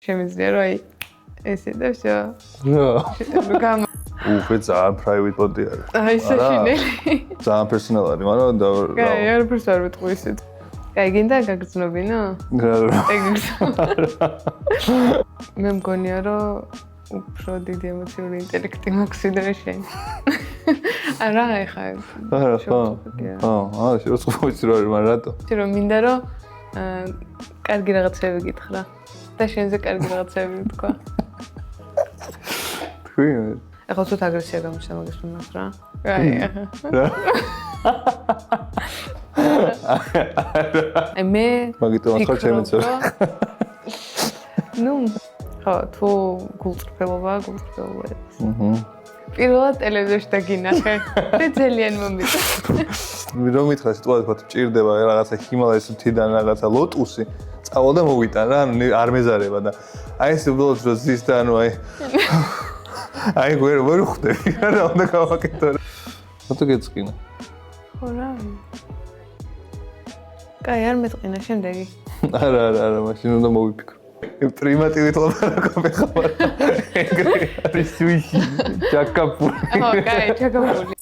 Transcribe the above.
შემიძლია რომ აი ესე და всё. რა. უხე ძალიან private body არის. აი საშინელი. ძალიან personal არის, მაგრამ კაი, არაფერს არ ვიტყვი ისეთ. კაი, გინდა გაგრძნობინო? მე მგონია რომ უფრო დიდი ემოციური ინტელექტი მაქვს ვიდრე შენ. არა, ეხა. არა, ხო. შეუწყობიც რა არის, მაგრამ რატო? რომ მინდა რომ კარგი რაღაცები გითხრა და შენზე კარგი რაღაცები ვთქვა. თქვი ეხლა ცოტა აგრესია გამოჩნდა მაგას მომას რა. აი. მე მაგიტო ახლა შემეწევ. ნუ ხო, თუ გულწრფელობა. პირველად ტელევიზორში დაგინახე და ძალიან მომიტა. რომ მითხრა სიტუაცია თქვა ჭირდება რაღაცა ჰიმალაის მთიდან რაღაცა ლოტუსი, წავალ და მოვიტან რა, ანუ არ მეზარება და აი ეს უბრალოდ რო ზის და ანუ აი ვერ ხვდები რა უნდა გავაკეთო რა. რატო გეწყინა? ხო რა. კაი, არ მეტყინა შემდეგი. არა, მაშინ უნდა მოვიფიქრო. პრიმატივით ლაპარაკობ ხარ. ეგრე არის სუიში, ჩაკაპული. ო, კაი, ჩაკაპული.